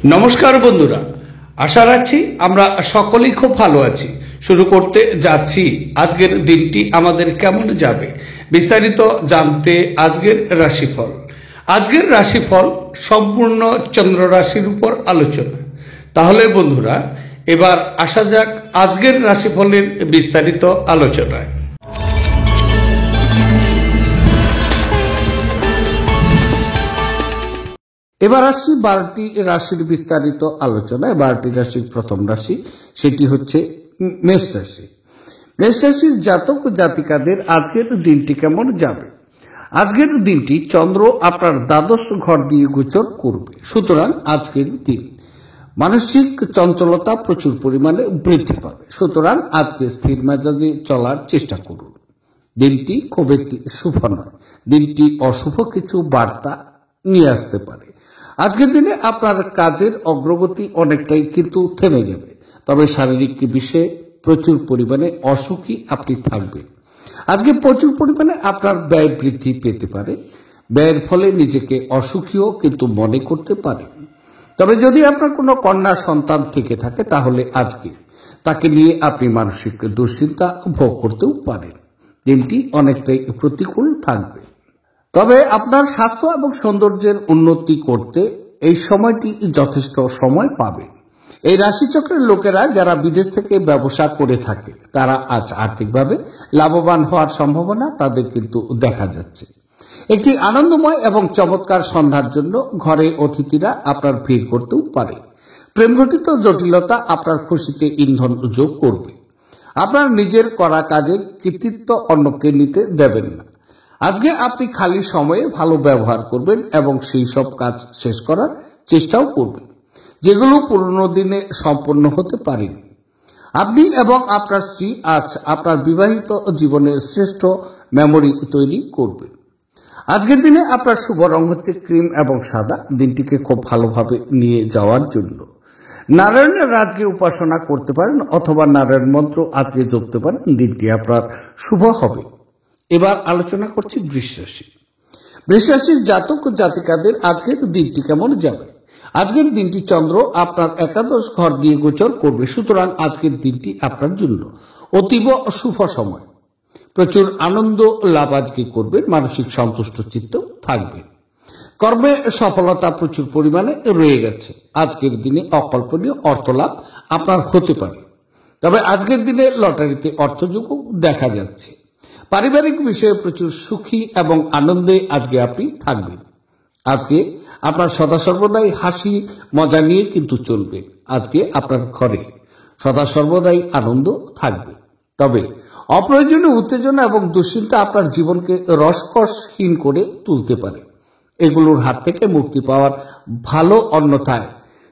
নমস্কার বন্ধুরা, আশা রাখছি আমরা সকলেই খুব ভালো আছি। শুরু করতে যাচ্ছি আজকের দিনটি আমাদের কেমন যাবে বিস্তারিত জানতে আজকের রাশিফল। আজকের রাশিফল সম্পূর্ণ চন্দ্র রাশির উপর আলোচনা। তাহলে বন্ধুরা, এবার আসা যাক আজকের রাশিফলের বিস্তারিত আলোচনায়। এবার আসছি 12টি রাশির বিস্তারিত আলোচনায়। 12টি রাশির প্রথম রাশি, সেটি হচ্ছে মেষ রাশি। মেষ রাশির জাতক ও জাতিকাদের আজকের দিনটি কেমন যাবে? আজকের দিনটি চন্দ্র আপনার দ্বাদশ ঘর দিয়ে গোচর করবে, সুতরাং আজকের দিন মানসিক চঞ্চলতা প্রচুর পরিমাণে বৃদ্ধি পাবে। সুতরাং আজকে স্থির মেজাজে চলার চেষ্টা করুন। দিনটি খুব একটি শুভ নয়, দিনটি অশুভ কিছু বার্তা নিয়ে আসতে পারে। আজকের দিনে আপনার কাজের অগ্রগতি অনেকটাই কিন্তু থেমে যাবে, তবে শারীরিক বিষয়ে প্রচুর পরিমাণে অসুখী আপনি থাকবেন। আজকে প্রচুর পরিমাণে আপনার ব্যয় বৃদ্ধি পেতে পারে। ব্যয়ের ফলে নিজেকে অসুখীও কিন্তু মনে করতে পারেন। তবে যদি আপনার কোনো কন্যা সন্তান থেকে থাকে, তাহলে আজকে তাকে নিয়ে আপনি মানসিক দুশ্চিন্তা ভোগ করতেও পারেন। দিনটি অনেকটাই প্রতিকূল থাকবে। তবে আপনার স্বাস্থ্য এবং সৌন্দর্যের উন্নতি করতে এই সময়টি যথেষ্ট সময় পাবে। এই রাশিচক্রের লোকেরা যারা বিদেশ থেকে ব্যবসা করে থাকে, তারা আজ আর্থিকভাবে লাভবান হওয়ার সম্ভাবনা তাদের কিন্তু দেখা যাচ্ছে। একটি আনন্দময় এবং চমৎকার সন্ধ্যার জন্য ঘরে অতিথিরা আপনার ভিড় করতেও পারে। প্রেমঘটিত জটিলতা আপনার খুশিতে ইন্ধন যোগ করবে। আপনার নিজের করা কাজের কৃতিত্ব অন্যকে নিতে দেবেন না। আজকে আপনি খালি সময়ে ভালো ব্যবহার করবেন এবং সেই সব কাজ শেষ করার চেষ্টাও করবেন যেগুলো পুরনো দিনে সম্পন্ন হতে পারেনি। আপনি এবং আপনার স্ত্রী আজ আপনার বিবাহিত জীবনের শ্রেষ্ঠ মেমোরি তৈরি করবেন। আজকের দিনে আপনার শুভ রং হচ্ছে ক্রিম এবং সাদা। দিনটিকে খুব ভালোভাবে নিয়ে যাওয়ার জন্য নারায়ণের রাজকে উপাসনা করতে পারেন অথবা নারায়ণ মন্ত্র আজকে জপতে পারেন। দিনটি আপনার শুভ হবে। এবার আলোচনা করছি বৃষ রাশি। বৃষ রাশির জাতক ও জাতিকাদের আজকের দিনটি কেমন যাবে? আজকের দিনটি চন্দ্র আপনার একাদশ ঘর দিয়ে গোচর করবে, সুতরাং আজকের দিনটি আপনার জন্য অতীব শুভ সময়। প্রচুর আনন্দ লাভ আজকে করবেন, মানসিক সন্তুষ্ট চিত্ত থাকবে। কর্মে সফলতা প্রচুর পরিমাণে রয়ে গেছে। আজকের দিনে অকল্পনীয় অর্থ লাভ আপনার হতে পারে, তবে আজকের দিনে লটারিতে অর্থযোগও দেখা যাচ্ছে। পারিবারিক বিষয়ে প্রচুর সুখী এবং আনন্দে আজকে আপনি থাকবেন। আজকে আপনার সদা সর্বদাই হাসি মজা নিয়ে কিন্তু চলবে। আজকে আপনার ঘরে সদা সর্বদাই আনন্দ থাকবে, তবে অপ্রয়োজনীয় উত্তেজনা এবং দুশ্চিন্তা আপনার জীবনকে রসকসহীন করে তুলতে পারে। এগুলোর হাত থেকে মুক্তি পাওয়ার ভালো, অন্যথায়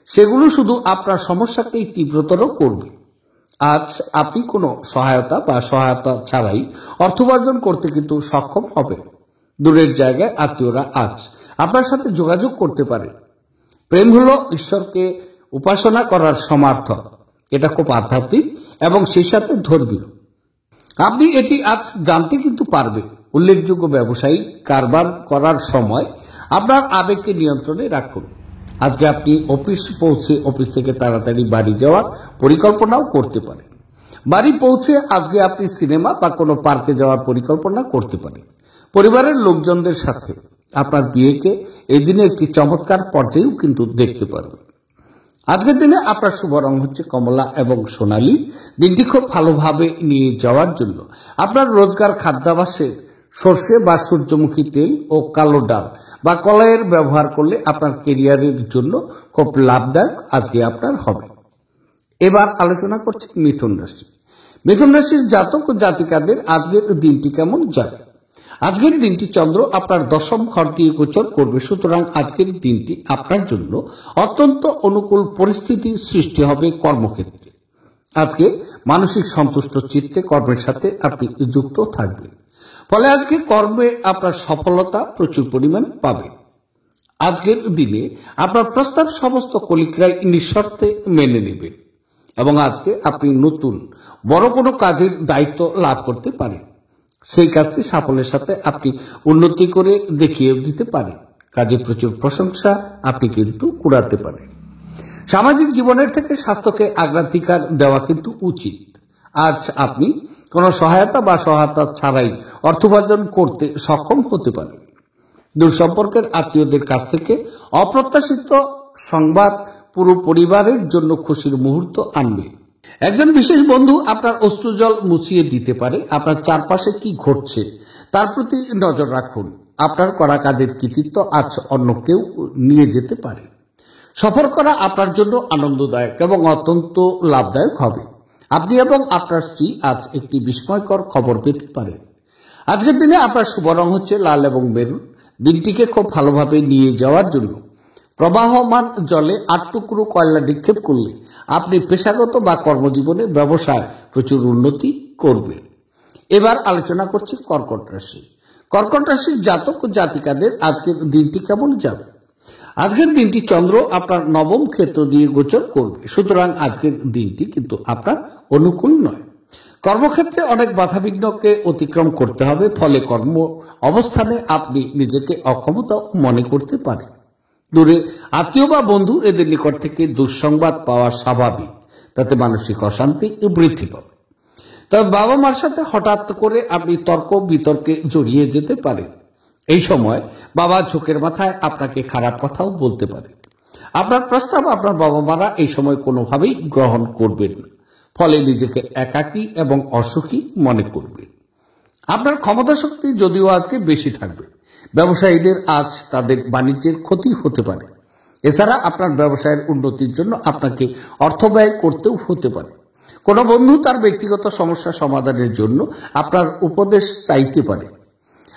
সেগুলো শুধু আপনার সমস্যাকেই তীব্রতর করবে। আজ আপনি কোনো সহায়তা ছাড়াই অর্থোপার্জন করতে কিন্তু সক্ষম হবেন। দূরের জায়গায় আত্মীয়রা আজ আপনার সাথে যোগাযোগ করতে পারে। প্রেম হলো ঈশ্বরকে উপাসনা করার সমার্থক। এটা খুব আধ্যাত্মিক এবং সেই সাথে ধর্মীয়। আপনি এটি আজ জানতে কিন্তু পারবেন। উল্লেখযোগ্য ব্যবসায়িক কারবার করার সময় আপনার আবেগকে নিয়ন্ত্রণে রাখুন। আজকে আপনি অফিস থেকে তাড়াতাড়ি বাড়ি যাওয়ার পরিকল্পনাও করতে পারেন। বাড়ি পৌঁছে আজকে আপনি সিনেমা বা কোনো পার্কে যাওয়ার পরিকল্পনা করতে পারেন। পরিবারের লোকজনদের সাথে আপনার বিয়েকে এই দিনে একটি চমৎকার পর্যায়েও কিন্তু দেখতে পারবেন। আজকের দিনে আপনার শুভ রং হচ্ছে কমলা এবং সোনালী। দিনটি খুব ভালোভাবে নিয়ে যাওয়ার জন্য আপনার রোজগার খাদ্যাভ্যাসে সর্ষে বা সূর্যমুখী তেল ও কালো ডাল বা কলাইয়ের ব্যবহার করলে আপনার কেরিয়ারের জন্য খুব লাভদায়ক আজকে আপনার হবে। এবার আলোচনা করছি মিথুন রাশি। মিথুন রাশির জাতক ও জাতিকাদের আজকের দিনটি কেমন যাবে? আজকের দিনটি চন্দ্র আপনার দশম ঘর দিয়ে গোচর করবে, সুতরাং আজকের দিনটি আপনার জন্য অত্যন্ত অনুকূল পরিস্থিতি সৃষ্টি হবে কর্মক্ষেত্রে। আজকে মানসিক সন্তুষ্ট চিত্তে কর্মের সাথে আপনি যুক্ত থাকবেন, ফলে আজকে কর্মে আপনার সফলতা প্রচুর পরিমাণ পাবেন। আজকের দিনে আপনার প্রস্তাব সমস্ত কলিগরাই নিঃশর্তে মেনে নেবেন এবং আজকে আপনি নতুন বড় কোনো কাজের দায়িত্ব লাভ করতে পারেন। সেই কাজটি সাফল্যের সাথে আপনি উন্নতি করে দেখিয়ে দিতে পারেন। কাজে প্রচুর প্রশংসা আপনি কিন্তু কুড়াতে পারেন। সামাজিক জীবনের থেকে স্বাস্থ্যকে অগ্রাধিকার দেওয়া কিন্তু উচিত। আজ আপনি কোনো সহায়তা বা সহায়তা ছাড়াই অর্থ উপার্জন করতে সক্ষম হতে পারেন। দূর সম্পর্কের আত্মীয়দের কাছ থেকে অপ্রত্যাশিত সংবাদ পুরো পরিবারের জন্য খুশির মুহূর্ত আনবে। একজন বিশেষ বন্ধু আপনার অশ্রুজল মুছিয়ে দিতে পারে। আপনার চারপাশে কি ঘটছে তার প্রতি নজর রাখুন। আপনার করা কাজের কৃতিত্ব আজ অন্য কেউ নিয়ে যেতে পারে। সফর করা আপনার জন্য আনন্দদায়ক এবং অত্যন্ত লাভদায়ক হবে। আপনি এবং আপনার স্ত্রী আজ একটি বিস্ময়কর খবর পেতে পারেন। আজকের দিনে আপনার শুভ রং হচ্ছে লাল এবং মেরুন। দিনটিকে খুব ভালোভাবে নিয়ে যাওয়ার জন্য প্রবাহমান জলে 8 টুকরো কয়লা নিক্ষেপ করলে আপনি পেশাগত বা কর্মজীবনে ব্যবসায় প্রচুর উন্নতি করবেন। এবার আলোচনা করছি কর্কট রাশি। কর্কট রাশির জাতক ও জাতিকাদের আজকের দিনটি কেমন যাবে? আজকের দিনটি চন্দ্র আপনার নবম ক্ষেত্র দিয়ে গোচর করবে, সুতরাং আজকের দিনটি কিন্তু আপনার অনুকূল নয়। কর্মক্ষেত্রে অনেক বাধাবিঘ্নকে অতিক্রম করতে হবে, ফলে কর্ম অবস্থানে আপনি নিজেকে অক্ষমতা মনে করতে পারেন। দূরে আত্মীয় বা বন্ধু এদের নিকট থেকে দুঃসংবাদ পাওয়া স্বাভাবিক, তাতে মানসিক অশান্তি বৃদ্ধি পাবে। তবে বাবা মার সাথে হঠাৎ করে আপনি তর্ক বিতর্কে জড়িয়ে যেতে পারেন। এই সময় বাবা চোখের মাথায় আপনাকে খারাপ কথাও বলতে পারে। আপনার প্রস্তাব আপনার বাবা মারা এই সময় কোনোভাবেই গ্রহণ করবেন না, ফলে নিজেকে একাকী এবং অসুখী মনে করবেন। আপনার ক্ষমতা শক্তি যদিও আজকে বেশি থাকবে, ব্যবসায়ীদের আজ তাদের বাণিজ্যের ক্ষতি হতে পারে। এছাড়া আপনার ব্যবসায়ের উন্নতির জন্য আপনাকে অর্থ ব্যয় করতেও হতে পারে। কোনো বন্ধু তার ব্যক্তিগত সমস্যা সমাধানের জন্য আপনার উপদেশ চাইতে পারে।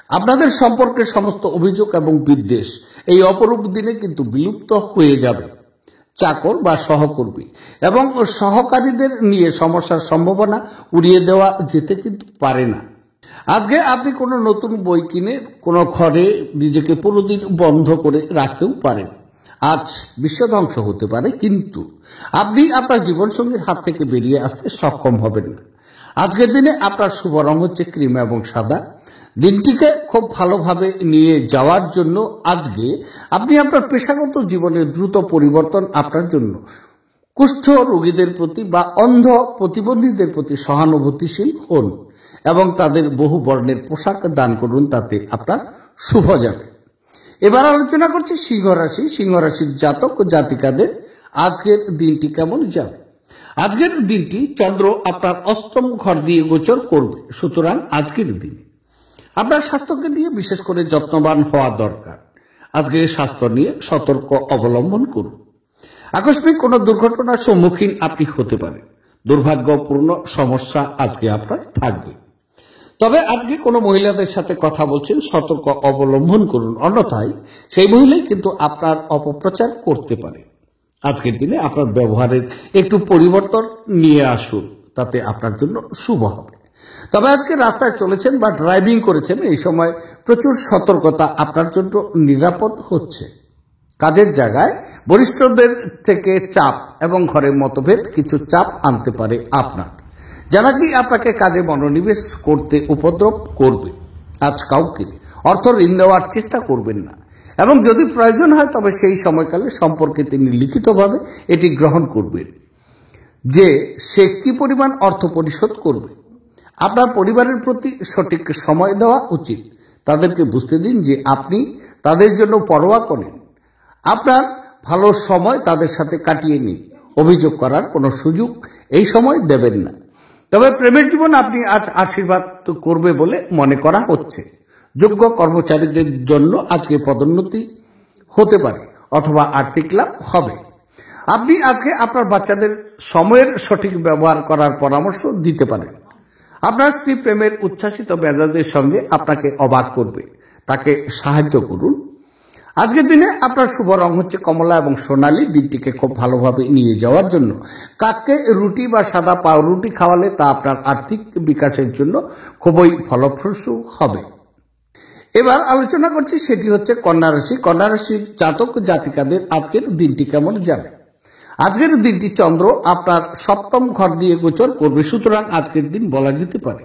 আপনাদের সম্পর্কের সমস্ত অভিযোগ এবং বিদ্বেষ এই অপরূপ দিনে কিন্তু বিলুপ্ত হয়ে যাবে। চাকর বা সহকর্মী এবং সহকারীদের নিয়ে সমস্যার সম্ভাবনা উড়িয়ে দেওয়া যেতে কিন্তু পারে না। আজকে আপনি কোনো নতুন বই কিনে কোনো ঘরে নিজেকে পুরোদিন বন্ধ করে রাখতেও পারেন। আজ বিশ্ব ধ্বংস হতে পারে, কিন্তু আপনি আপনার জীবনসঙ্গীর হাত থেকে বেরিয়ে আসতে সক্ষম হবেন না। আজকের দিনে আপনার শুভ রং হচ্ছে ক্রিম এবং সাদা। দিনটিকে খুব ভালোভাবে নিয়ে যাওয়ার জন্য আজকে আপনি আপনার পেশাগত জীবনের দ্রুত পরিবর্তন আপনার জন্য কুষ্ঠ রোগীদের প্রতি বা অন্ধ প্রতিবন্ধীদের প্রতি সহানুভূতিশীল হন এবং তাদের বহু বর্ণের পোশাক দান করুন, তাতে আপনার শুভ যাবে। এবার আলোচনা করছি সিংহ রাশি। সিংহ রাশির জাতক ও জাতিকাদের আজকের দিনটি কেমন যাবে? আজকের দিনটি চন্দ্র আপনার অষ্টম ঘর দিয়ে গোচর করবে, সুতরাং আজকের দিনে আপনার স্বাস্থ্যকে নিয়ে বিশেষ করে যত্নবান হওয়া দরকার। আজকে স্বাস্থ্য নিয়ে সতর্ক অবলম্বন করুন। আকস্মিক কোনো দুর্ঘটনার সম্মুখীন আপনি হতে পারেন। দুর্ভাগ্যপূর্ণ সমস্যা আজকে আপনার থাকবে। তবে আজকে কোনো মহিলাদের সাথে কথা বলছেন, সতর্ক অবলম্বন করুন, অন্যথায় সেই মহিলাই কিন্তু আপনার অপপ্রচার করতে পারে। আজকের দিনে আপনার ব্যবহারের একটু পরিবর্তন নিয়ে আসুন, তাতে আপনার জন্য শুভ হবে। তবে আজকে রাস্তায় চলেছেন বা ড্রাইভিং করেছেন, এই সময় প্রচুর সতর্কতা আপনার জন্য নিরাপদ হচ্ছে। কাজের জায়গায় বরিষ্ঠদের থেকে চাপ এবং ঘরের মতভেদ কিছু চাপ আনতে পারে আপনার, যারা কি আপনাকে কাজে মনোনিবেশ করতে উপদ্রব করবে। আজ কাউকে অর্থ ঋণ দেওয়ার চেষ্টা করবেন না, এবং যদি প্রয়োজন হয় তবে সেই সময়কালে সম্পর্কে তিনি লিখিতভাবে এটি গ্রহণ করবেন যে সে কি পরিমাণ অর্থ পরিশোধ করবে। আপনার পরিবারের প্রতি সঠিক সময় দেওয়া উচিত। তাদেরকে বুঝতে দিন যে আপনি তাদের জন্য পরোয়া করেন। আপনার ভালো সময় তাদের সাথে কাটিয়ে নিন। অভিযোগ করার কোনো সুযোগ এই সময় দেবেন না। তবে প্রেমের জীবন আপনি আজ আশীর্বাদ করবে বলে মনে করা হচ্ছে। যোগ্য কর্মচারীদের জন্য আজকে পদোন্নতি হতে পারে অথবা আর্থিক লাভ হবে। আপনি আজকে আপনার বাচ্চাদের সময়ের সঠিক ব্যবহার করার পরামর্শ দিতে পারেন। আপনার স্ত্রী প্রেমের উচ্ছ্বাসিত মেজাজের সঙ্গে আপনাকে অবাক করবে, তাকে সাহায্য করুন। আজকের দিনে আপনার শুভ রং হচ্ছে কমলা এবং সোনালী। দিনটিকে খুব ভালোভাবে নিয়ে যাওয়ার জন্য কাককে রুটি বা সাদা পাউরুটি খাওয়ালে তা আপনার আর্থিক বিকাশের জন্য খুবই ফলপ্রসূ হবে। এবার আলোচনা করছি, সেটি হচ্ছে কন্যা রাশি। কন্যা রাশির জাতক জাতিকাদের আজকের দিনটি কেমন যাবে? আজকের দিনটি চন্দ্র আপনার সপ্তম ঘর দিয়ে গোচর করবে, সুতরাং আজকের দিন বলা যেতে পারে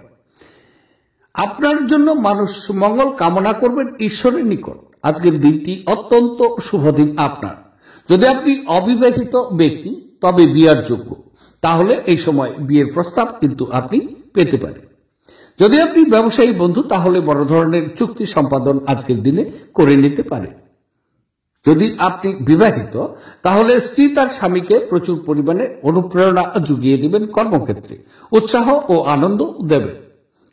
আপনার জন্য মানুষ মঙ্গল কামনা করবেন ঈশ্বরের নিকট। আজকের দিনটি অত্যন্ত শুভ দিন আপনার। যদি আপনি অবিবাহিত ব্যক্তি তবে বিয়ার যোগ্য, তাহলে এই সময় বিয়ের প্রস্তাব কিন্তু আপনি পেতে পারেন। যদি আপনি ব্যবসায়ী বন্ধু, তাহলে বড় ধরনের চুক্তি সম্পাদন আজকের দিনে করে নিতে পারেন। যদি আপনি বিবাহিত, তাহলে স্ত্রী তার স্বামীকে প্রচুর পরিমাণে অনুপ্রেরণা জুগিয়ে দিবেন, কর্মক্ষেত্রে উৎসাহ ও আনন্দ দেবেন।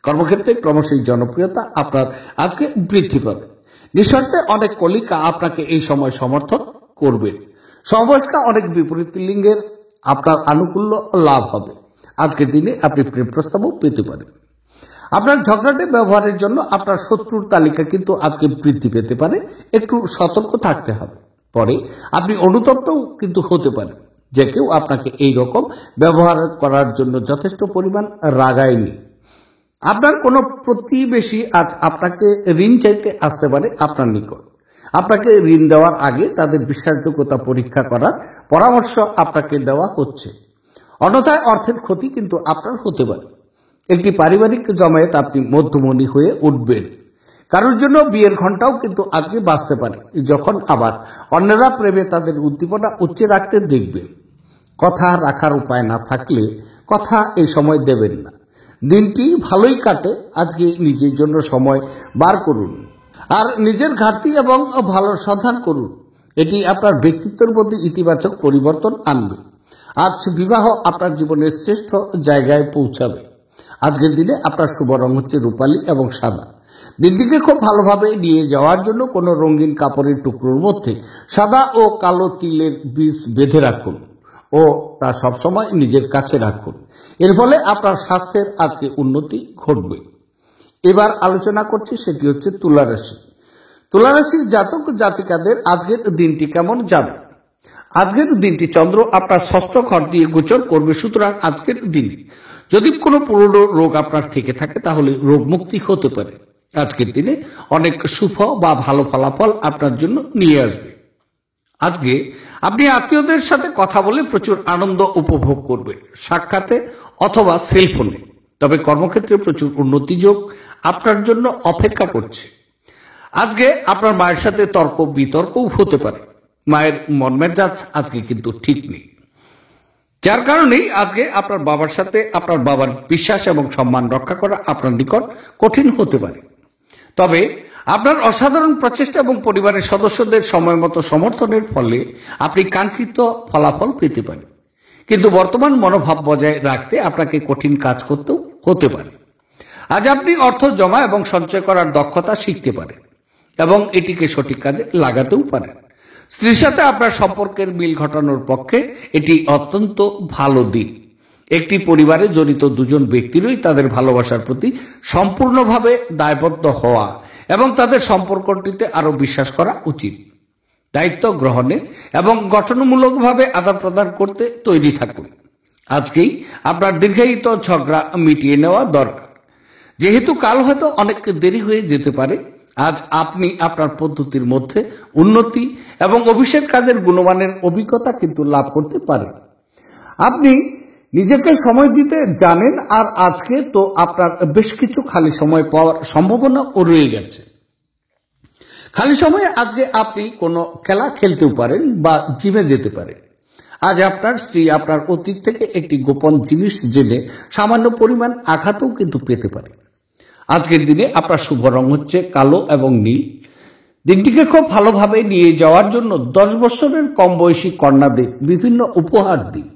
কর্মক্ষেত্রে ক্রমশই জনপ্রিয়তা আপনার আজকে বৃদ্ধি পাবে। নিঃশর্তে অনেক কলিকা আপনাকে এই সময় সমর্থন করবেন। সমবয়স্কা অনেক বিপরীত লিঙ্গের আপনার আনুকূল্য লাভ হবে। আজকের দিনে আপনি প্রেম প্রস্তাবও পেতে পারেন। আপনার ঝগড়াটে ব্যবহারের জন্য আপনার শত্রুর তালিকা কিন্তু আজকে বৃদ্ধি পেতে পারে, একটু সতর্ক থাকতে হবে। পরে আপনি অনুতপ্তও কিন্তু হতে পারেন যে কেউ আপনাকে এই রকম ব্যবহার করার জন্য যথেষ্ট পরিমাণ রাগায়নি। আপনার কোনো প্রতিবেশী আজ আপনাকে ঋণ চাইতে আসতে পারে আপনার নিকট। আপনাকে ঋণ দেওয়ার আগে তাদের বিশ্বাসযোগ্যতা পরীক্ষা করার পরামর্শ আপনাকে দেওয়া হচ্ছে, অন্যথায় অর্থের ক্ষতি কিন্তু আপনার হতে পারে। একটি পারিবারিক জমায়েত আপনি মধ্যমণি হয়ে উঠবেন। কারোর জন্য বিয়ের ঘন্টাও কিন্তু আজকে বাজতে পারে, যখন আবার অন্যরা প্রেমে তাদের উদ্দীপনা উচ্চে রাখতে দেখবে। কথা রাখার উপায় না থাকলে কথা এই সময় দেবেন না। দিনটি ভালোই কাটে, আজকে নিজের জন্য সময় বার করুন আর নিজের ঘাটতি এবং ভালো সন্ধান করুন। এটি আপনার ব্যক্তিত্বের মধ্যে ইতিবাচক পরিবর্তন আনবে। আজ বিবাহ আপনার জীবনের শ্রেষ্ঠ জায়গায় পৌঁছাবে। আজকের দিনে আপনার শুভ রং হচ্ছে রূপালী এবং সাদা। দিনটিকে খুব ভালোভাবে নিয়ে যাওয়ার জন্য কোনো রঙিন কাপড়ের টুকরোর মধ্যে সাদা ও কালো তিলের বীজ বেঁধে রাখুন ও তা সবসময় নিজের কাছে রাখুন। এর ফলে আপনার স্বাস্থ্যের আজকে উন্নতি ঘটবে। এবার আলোচনা করছি, সেটি হচ্ছে তুলা রাশি। তুলা রাশির জাতক জাতিকাদের আজকের দিনটি কেমন যাবে? আজকের দিনটি চন্দ্র আপনার ষষ্ঠ ঘর দিয়ে গোচর করবে, সুতরাং আজকের দিনে যদি কোনো পুরনো রোগ আপনার থেকে থাকে তাহলে রোগ মুক্তি হতে পারে। আজকের দিনে অনেক শুভ বা ভালো ফলাফল আপনার জন্য নিয়ে আসবে। আজকে আপনি আত্মীয়দের সাথে কথা বলে প্রচুর আনন্দ উপভোগ করবেন, সাক্ষাতে অথবা সেলফোনে। তবে কর্মক্ষেত্রে প্রচুর উন্নতি যোগ আপনার জন্য অপেক্ষা করছে। আজকে আপনার মায়ের সাথে তর্ক বিতর্কও হতে পারে। মায়ের মন মেজাজ আজকে কিন্তু ঠিক নেই, যার কারণেই আজকে আপনার বাবার সাথে আপনার বাবার বিশ্বাস এবং সম্মান রক্ষা করা আপনার নিকট কঠিন হতে পারে। তবে আপনার অসাধারণ প্রচেষ্টা এবং পরিবারের সদস্যদের সময় মতো সমর্থনের ফলে আপনি কাঙ্ক্ষিত ফলাফল পেতে পারেন। কিন্তু বর্তমান মনোভাব বজায় রাখতে আপনাকে কঠিন কাজ করতেও হতে পারে। আজ আপনি অর্থ জমা এবং সঞ্চয় করার দক্ষতা শিখতে পারেন এবং এটিকে সঠিক কাজে লাগাতেও পারেন। স্ত্রীর সাথে আপনার সম্পর্কের মিল ঘটানোর পক্ষে এটি অত্যন্ত ভালো দিন। একটি পরিবারে জড়িত দুজন ব্যক্তিরই তাদের ভালোবাসার প্রতি সম্পূর্ণভাবে দায়বদ্ধ হওয়া এবং তাদের সম্পর্কটিতে আরো বিশ্বাস করা উচিত। দায়িত্ব গ্রহণে এবং গঠনমূলকভাবে আদান প্রদান করতে তৈরি থাকুন। আজকেই আপনার দীর্ঘায়িত ঝগড়া মিটিয়ে নেওয়া দরকার, যেহেতু কাল হয়তো অনেক দেরি হয়ে যেতে পারে। আজ আপনি আপনার পদ্ধতির মধ্যে উন্নতি এবং অভিষেক কাজের গুণমানের অভিজ্ঞতা কিন্তু লাভ করতে পারেন। আপনি নিজেকে সময় দিতে জানেন, আর আজকে তো আপনার বেশ কিছু খালি সময় পাওয়ার সম্ভাবনাও রয়ে গেছে। খালি সময়ে আজকে আপনি কোনো খেলা খেলতেও পারেন বা জিমে যেতে পারেন। আজ আপনার স্ত্রী আপনার অতীত থেকে একটি গোপন জিনিস জেনে সামান্য পরিমাণ আঘাতও কিন্তু পেতে পারে। আজকের দিনে আপনার শুভ রং হচ্ছে কালো এবং নীল। দিনটিকে খুব ভালোভাবে নিয়ে যাওয়ার জন্য 10 বছরের কম বয়সী কন্যাদের বিভিন্ন উপহার দিন,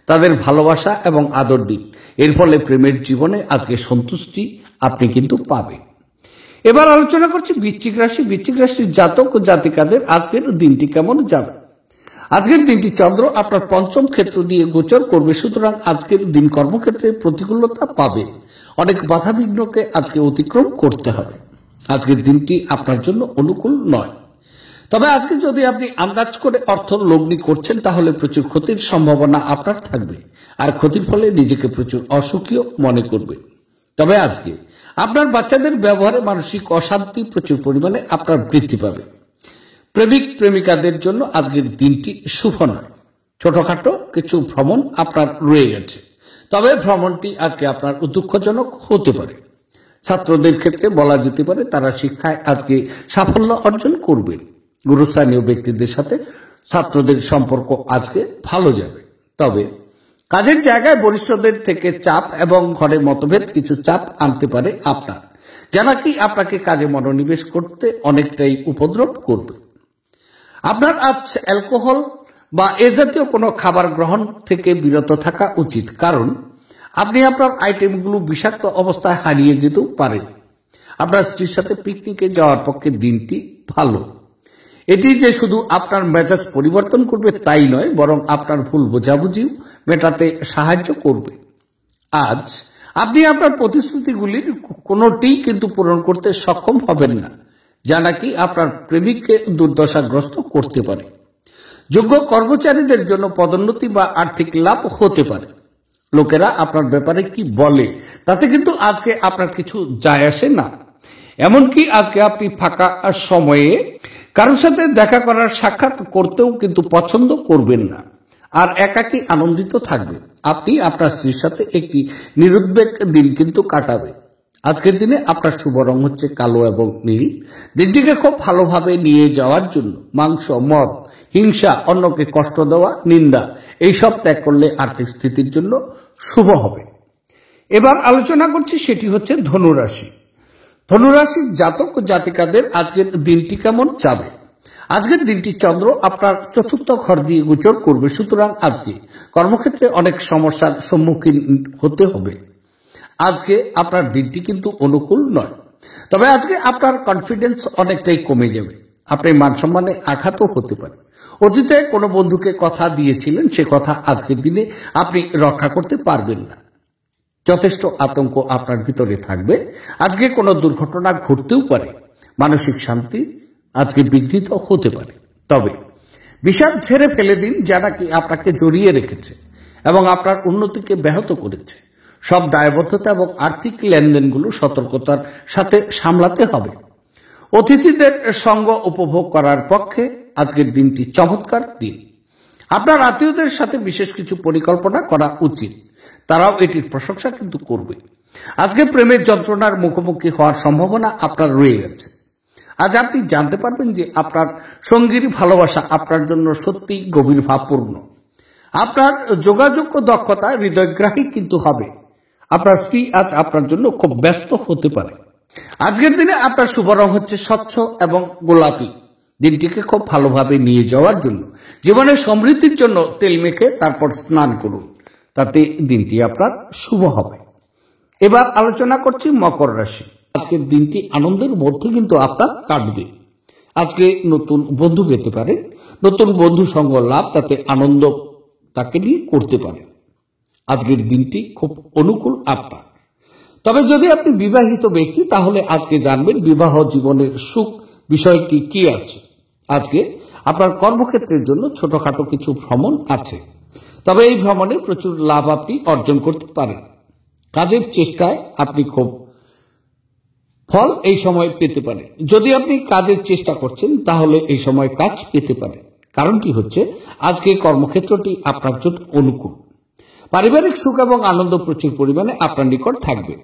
তাদের ভালোবাসা এবং আদর দিন। এর ফলে প্রেমের জীবনে আজকে সন্তুষ্টি আপনি কিন্তু পাবেন। এবার আলোচনা করছি বৃশ্চিক রাশি। বৃশ্চিক রাশির জাতক ও জাতিকাদের আজকের দিনটি কেমন যাবে? আজকের দিনটি চন্দ্র আপনার পঞ্চম ক্ষেত্র দিয়ে গোচর করবে, সুতরাং আজকের দিন কর্মক্ষেত্রে প্রতিকূলতা পাবে। অনেক বাধাবিঘ্নকে আজকে অতিক্রম করতে হবে। আজকের দিনটি আপনার জন্য অনুকূল নয়। তবে আজকে যদি আপনি আন্দাজ করে অর্থ লগ্নি করছেন তাহলে প্রচুর ক্ষতির সম্ভাবনা আপনার থাকবে, আর ক্ষতির ফলে নিজেকে প্রচুর অসুখীও মনে করবে। তবে আজকে আপনার বাচ্চাদের ব্যবহারে মানসিক অশান্তি প্রচুর পরিমাণে আপনার বৃদ্ধি পাবে। প্রেমিক প্রেমিকাদের জন্য আজকের দিনটি শুভ নয়। ছোটখাটো কিছু ভ্রমণ আপনার রয়ে গেছে, তবে ভ্রমণটি আজকে আপনার দুঃখজনক হতে পারে। ছাত্রদের ক্ষেত্রে বলা যেতে পারে তারা শিক্ষায় আজকে সাফল্য অর্জন করবেন। গুরুস্থানীয় ব্যক্তিদের সাথে ছাত্রদের সম্পর্ক আজকে ভালো যাবে। তবে কাজের জায়গায় বরিষ্ঠদের থেকে চাপ এবং ঘরে মতভেদ কিছু চাপ আনতে পারে আপনার, যা নাকি আপনাকে কাজে মনোনিবেশ করতে অনেকটাই উপদ্রব করবে। আপনার আজ অ্যালকোহল বা এ জাতীয় কোনো খাবার গ্রহণ থেকে বিরত থাকা উচিত, কারণ আপনি আপনার আইটেমগুলো বিষাক্ত অবস্থায় হারিয়ে যেতেও পারেন। আপনার স্ত্রীর সাথে পিকনিকে যাওয়ার পক্ষে দিনটি ভালো। এটি যে শুধু আপনার মেজাজ পরিবর্তন করবে তাই নয়, বরং আপনার ভুল বোঝাবুঝিও মেটাতে সাহায্য করবে। আজ আপনি আপনার প্রতিশ্রুতিগুলির কোনোটি কিন্তু পূরণ করতে সক্ষম হবেন না, যা নাকি আপনার প্রেমিককে দুর্দশাগ্রস্ত করতে পারে। যোগ্য কর্মচারীদের জন্য পদোন্নতি বা আর্থিক লাভ হতে পারে। লোকেরা আপনার ব্যাপারে কি বলে তাতে কিন্তু আজকে আপনার কিছু যায় আসে না। এমনকি আজকে আপনি ফাঁকা সময়ে কারোর সাথে দেখা করার সাক্ষাৎ করতেও কিন্তু পছন্দ করবেন না, আর একাকী আনন্দিত থাকবেন। আপনি আপনার স্ত্রীর সাথে একটি নিরুদ্বেগ দিন কিন্তু কাটাবেন। আজকের দিনে আপনার শুভ রং হচ্ছে কালো এবং নীল। দিনটিকে খুব ভালোভাবে নিয়ে যাওয়ার জন্য মাংস, মদ, হিংসা, অন্যকে কষ্ট দেওয়া, নিন্দা এইসব ত্যাগ করলে আর্থিক স্থিতির জন্য শুভ হবে। এবার আলোচনা করছি, সেটি হচ্ছে ধনুরাশি। ধনুরাশির জাতক জাতিকাদের আজকের দিনটি কেমন যাবে? আজকের দিনটি চন্দ্র আপনার চতুর্থ ঘর দিয়ে গোচর করবে, সুতরাং আজকে কর্মক্ষেত্রে অনেক সমস্যার সম্মুখীন হতে হবে। আজকে আপনার দিনটি কিন্তু অনুকূল নয়, তবে আজকে আপনার কনফিডেন্স অনেকটাই কমে যাবে। আপনি মান সম্মানে আঘাতও হতে পারে। অতীতে কোনো বন্ধুকে কথা দিয়েছিলেন, সে কথা আজকের দিনে আপনি রক্ষা করতে পারবেন না। যথেষ্ট আতঙ্ক আপনার ভিতরে থাকবে। আজকে কোনো দুর্ঘটনা ঘটতেও পারে। মানসিক শান্তি আজকে বিঘ্নিত হতে পারে। তবে বিষাদ ঝেড়ে ফেলে দিন, যা নাকি আপনাকে জড়িয়ে রেখেছে এবং আপনার উন্নতিকে ব্যাহত করেছে। সব দায়বদ্ধতা এবং আর্থিক লেনদেনগুলো সতর্কতার সাথে সামলাতে হবে। অতিথিদের সঙ্গ উপভোগ করার পক্ষে আজকের দিনটি চমৎকার দিন। আপনার আত্মীয়দের সাথে বিশেষ কিছু পরিকল্পনা করা উচিত, তারাও এটির প্রশংসা কিন্তু করবে। আজকে প্রেমের যন্ত্রণার মুখোমুখি হওয়ার সম্ভাবনা আপনার রয়ে গেছে। আজ আপনি জানতে পারবেন যে আপনার সঙ্গীর ভালোবাসা আপনার জন্য সত্যি গভীর ভাবপূর্ণ। আপনার যোগাযোগ দক্ষতা হৃদয়গ্রাহী কিন্তু হবে। আপনার স্ত্রী আজ আপনার জন্য খুব ব্যস্ত হতে পারে। আজকের দিনে আপনার শুভ রং হচ্ছে স্বচ্ছ এবং গোলাপি। দিনটিকে খুব ভালোভাবে নিয়ে যাওয়ার জন্য, জীবনের সমৃদ্ধির জন্য তেল মেখে তারপর স্নান করুন, তাতে দিনটি আপনার শুভ হবে। এবার আলোচনা করছি মকর রাশি। আজকের দিনটি আনন্দের মধ্যে কিন্তু আপনার কাটবে। আজকে নতুন বন্ধু পেতে পারেন, নতুন বন্ধু সঙ্গ লাভ, তাতে আনন্দ তাকে নিয়ে করতে পারেন। আজকের দিনটি খুব অনুকূল আপনার। তবে যদি আপনি বিবাহিত ব্যক্তি, তাহলে আজকে জানবেন বিবাহ জীবনের সুখ বিষয়টি কি আছে। আজকে আপনার কর্মক্ষেত্রের জন্য ছোটখাটো কিছু ভ্রমণ আছে, তবে এই ভ্রমণে প্রচুর লাভ আপনি অর্জন করতে পারেন। কাজের চেষ্টায় আপনি খুব ফল এই সময় পেতে পারেন। যদি আপনি কাজের চেষ্টা করছেন, তাহলে এই সময় কাজ পেতে পারেন। কারণটি হচ্ছে আজকে কর্মক্ষেত্রটি আপনার জন্য অনুকূল। পারিবারিক সুখ এবং আনন্দ প্রচুর পরিমাণে আপনার নিকট থাকবে।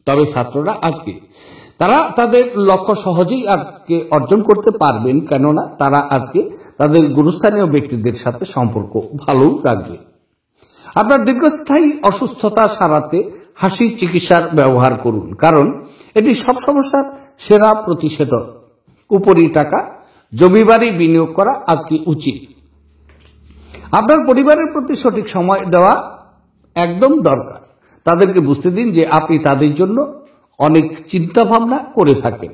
তবে ছাত্ররা আজকে তারা তাদের লক্ষ্য সহজেই আজকে অর্জন করতে পারবেন, কেননা তারা আজকে তাদের গুরুস্থানীয় ব্যক্তিদের সাথে সম্পর্ক ভালো রাখবে। আপনার দীর্ঘস্থায়ী অসুস্থতা সারাতে হাসি চিকিৎসার ব্যবহার করুন, কারণ এটি সব সমস্যার সেরা প্রতিষেধক। উপরি টাকা জমি বাড়ি বিনিয়োগ করা আজকে উচিত। আপনার পরিবারের প্রতি সঠিক সময় দেওয়া একদম দরকার। তাদেরকে বুঝতে দিন যে আপনি তাদের জন্য অনেক চিন্তা ভাবনা করে থাকেন।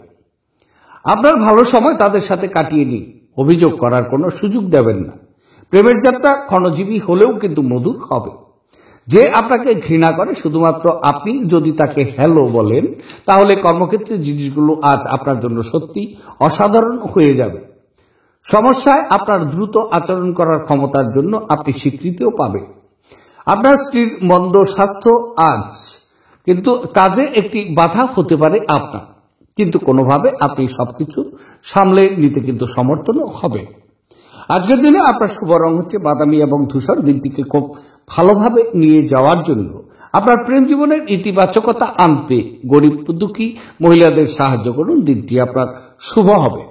আপনার ভালো সময় তাদের সাথে কাটিয়ে নিন, অভিযোগ করার কোনো সুযোগ দেবেন না। প্রেমের যাত্রা ক্ষণজীবী হলেও কিন্তু মধুর হবে। যে আপনাকে ঘৃণা করে, শুধুমাত্র আপনি যদি তাকে হ্যালো বলেন, তাহলে কর্মক্ষেত্রের জিনিসগুলো আজ আপনার জন্য সত্যি অসাধারণ হয়ে যাবে। সমস্যায় আপনার দ্রুত আচরণ করার ক্ষমতার জন্য আপনি স্বীকৃতিও পাবেন। আপনার স্ত্রীর মন্দ স্বাস্থ্য আজ কিন্তু কাজে একটি বাধা হতে পারে আপনার, কিন্তু কোনোভাবে আপনি সবকিছু সামলে নিতে কিন্তু সমর্থনও হবে। আজকের দিনে আপনার শুভ রং হচ্ছে বাদামি এবং ধূসর। দিনটিকে খুব ভালোভাবে নিয়ে যাওয়ার জন্য আপনার প্রেম জীবনের ইতিবাচকতা আনতে গরিব দুঃখী মহিলাদের সাহায্য করুন, দিনটি আপনার শুভ হবে।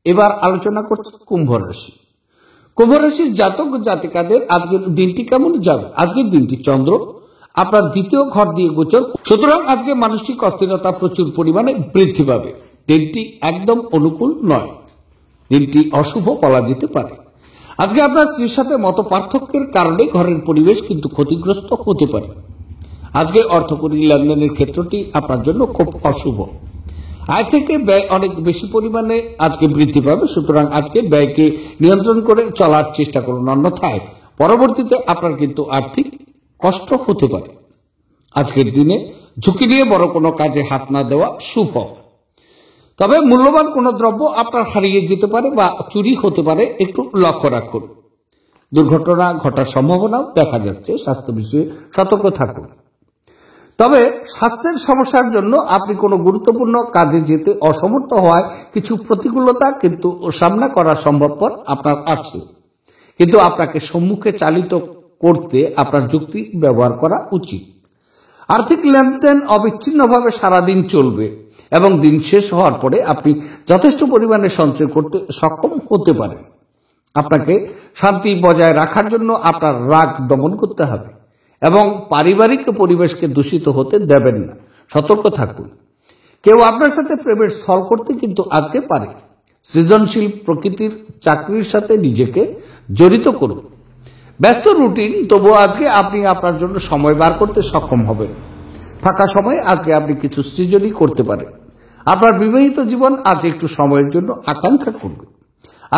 এবার আলোচনা করছি কুম্ভ রাশি। কুম্ভ রাশির জাতক জাতিকাদের আজকের দিনটি কেমন যাবে? আজকের দিনটি চন্দ্র আপনার দ্বিতীয় ঘর দিয়ে গোচর, সুতরাং আজকে মানসিক অস্থিরতা প্রচুর পরিমাণে বৃদ্ধি পাবে। দিনটি একদম অনুকূল নয়, দিনটি অশুভ বলা যেতে পারে। আজকে আপনার স্ত্রীর সাথে মত পার্থক্যের কারণে ঘরের পরিবেশ কিন্তু ক্ষতিগ্রস্ত হতে পারে। আজকে অর্থকরী লেনদেনের ক্ষেত্রটি আপনার জন্য খুব অশুভ। আয় থেকে ব্যয় অনেক বেশি পরিমাণে আজকে বৃদ্ধি পাবে, সুতরাং আজকে ব্যয়কে নিয়ন্ত্রণ করে চলার চেষ্টা করুন, অন্যথায় পরবর্তীতে আপনার কিন্তু আর্থিক কষ্ট হতে পারে। আজকের দিনে ঝুঁকি নিয়ে বড় কোনো কাজে হাত না দেওয়া শুভ। তবে মূল্যবান কোনো দ্রব্য আপনার হারিয়ে যেতে পারে বা চুরি হতে পারে, একটু লক্ষ্য রাখুন। দুর্ঘটনা ঘটার সম্ভাবনাও দেখা যাচ্ছে, স্বাস্থ্য বিষয়ে সতর্ক থাকুন। তবে স্বাস্থ্যের সমস্যার জন্য আপনি কোনো গুরুত্বপূর্ণ কাজে যেতে অসমর্থ হওয়ায় কিছু প্রতিকূলতা কিন্তু সামনা করা সম্ভবপর আপনার আছে, কিন্তু আপনাকে সম্মুখে চালিত করতে আপনার যুক্তি ব্যবহার করা উচিত। আর্থিক লেনদেন অবিচ্ছিন্নভাবে সারাদিন চলবে এবং দিন শেষ হওয়ার পরে আপনি যথেষ্ট পরিমাণে সঞ্চয় করতে সক্ষম হতে পারেন। আপনাকে শান্তি বজায় রাখার জন্য আপনার রাগ দমন করতে হবে এবং পারিবারিক পরিবেশকে দূষিত হতে দেবেন না, সতর্ক থাকুন। কেউ আপনার সাথে প্রেমের ছল করতে কিন্তু আজকে পারে। সৃজনশীল প্রকৃতির চাকরির সাথে নিজেকে জড়িত করুন। ব্যস্ত রুটিন, তবুও আজকে আপনি আপনার জন্য সময় বার করতে সক্ষম হবেন। ফাঁকা সময়ে আজকে আপনি কিছু সৃজনই করতে পারেন। আপনার বিবাহিত জীবন আজ একটু সময়ের জন্য আকাঙ্ক্ষা করবে।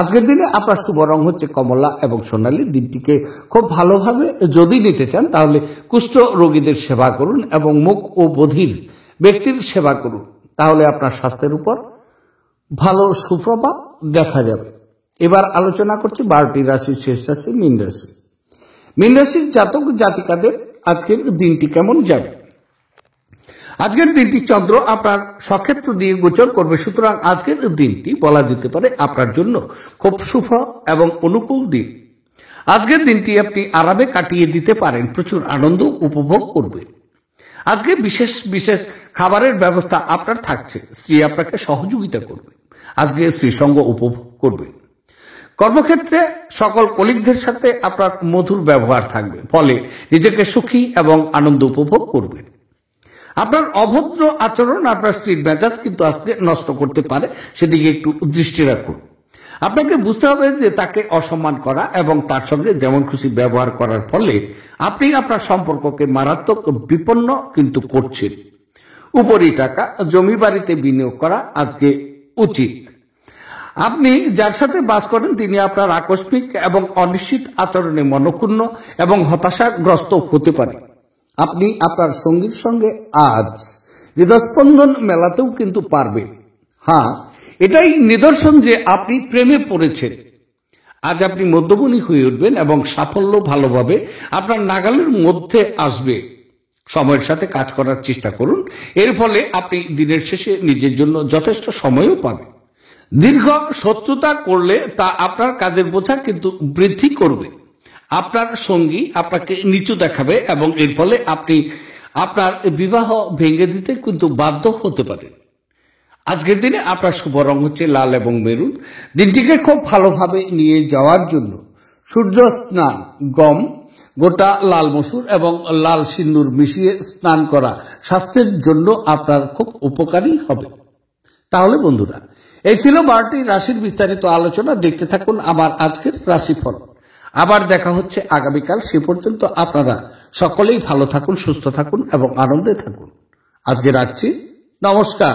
আজকের দিনে আপনার শুভ রং হচ্ছে কমলা এবং সোনালী। দিনটিকে খুব ভালোভাবে যদি নিতে চান তাহলে কুষ্ঠ রোগীদের সেবা করুন এবং মুখ ও বধির ব্যক্তির সেবা করুন, তাহলে আপনার স্বাস্থ্যের উপর ভালো সুপ্রভাব দেখা যাবে। এবার আলোচনা করছি 12টি রাশির শেষ রাশি মীন রাশি। মীন রাশির জাতক জাতিকাদের আজকের দিনটি কেমন যাবে? আজকের দিনটি চন্দ্র আপনার সক্ষেত্র দিয়ে গোচর করবে, সুতরাং আজকের দিনটি বলা যেতে পারে আপনার জন্য খুব শুভ এবং অনুকূল দিন। আজকের দিনটি আপনি আরামে কাটিয়ে দিতে পারেন, প্রচুর আনন্দ উপভোগ করবে। আজকে বিশেষ বিশেষ খাবারের ব্যবস্থা আপনার থাকছে, স্ত্রী আপনাকে সহযোগিতা করবে। আজকে স্ত্রীর সঙ্গ উপভোগ করবে। কর্মক্ষেত্রে সকল কলিগদের সাথে আপনার মধুর ব্যবহার থাকবে, ফলে নিজেকে সুখী এবং আনন্দ উপভোগ করবেন। আপনার অভদ্র আচরণ আপনার স্ত্রীর মেজাজ কিন্তু আজকে নষ্ট করতে পারে, সেদিকে একটু দৃষ্টি রাখুন। আপনাকে বুঝতে হবে যে তাকে অসম্মান করা এবং তার সঙ্গে যেমন খুশি ব্যবহার করার ফলে আপনি আপনার সম্পর্ককে মারাত্মক বিপন্ন কিন্তু করছেন। উপরি টাকা জমি বাড়িতে বিনিয়োগ করা আজকে উচিত। আপনি যার সাথে বাস করেন তিনি আপনার আকস্মিক এবং অনিশ্চিত আচরণে মনক্ষুণ্ণ এবং হতাশাগ্রস্ত হতে পারে। আপনি আপনার সঙ্গীর সঙ্গে আজ হৃদস্পন্দন মেলাতেও কিন্তু পারবেন। হ্যাঁ, এটাই নিদর্শন যে আপনি প্রেমে পড়েছেন। আজ আপনি মধ্যমণি হয়ে উঠবেন এবং সাফল্য ভালোভাবে আপনার নাগালের মধ্যে আসবে। সময়ের সাথে কাজ করার চেষ্টা করুন, এর ফলে আপনি দিনের শেষে নিজের জন্য যথেষ্ট সময়ও পাবেন। দীর্ঘ শত্রুতা করলে তা আপনার কাজের বোঝা কিন্তু বৃদ্ধি করবে। আপনার সঙ্গী আপনাকে নিচু দেখাবে এবং এর ফলে আপনি আপনার বিবাহ ভেঙে দিতে কিন্তু বাধ্য হতে পারেন। আজকের দিনে আপনার শুভ রং হচ্ছে লাল এবং মেরুন। দিনটিকে খুব ভালোভাবে নিয়ে যাওয়ার জন্য সূর্য স্নান, গম, গোটা লাল মসুর এবং লাল সিন্দুর মিশিয়ে স্নান করা স্বাস্থ্যের জন্য আপনার খুব উপকারী হবে। তাহলে বন্ধুরা, এই ছিল 12টি রাশির বিস্তারিত আলোচনা। দেখতে থাকুন আমার আজকের রাশিফল। আবার দেখা হচ্ছে আগামীকাল। সে পর্যন্ত আপনারা সকলেই ভালো থাকুন, সুস্থ থাকুন এবং আনন্দে থাকুন। আজকে রাখছি, নমস্কার।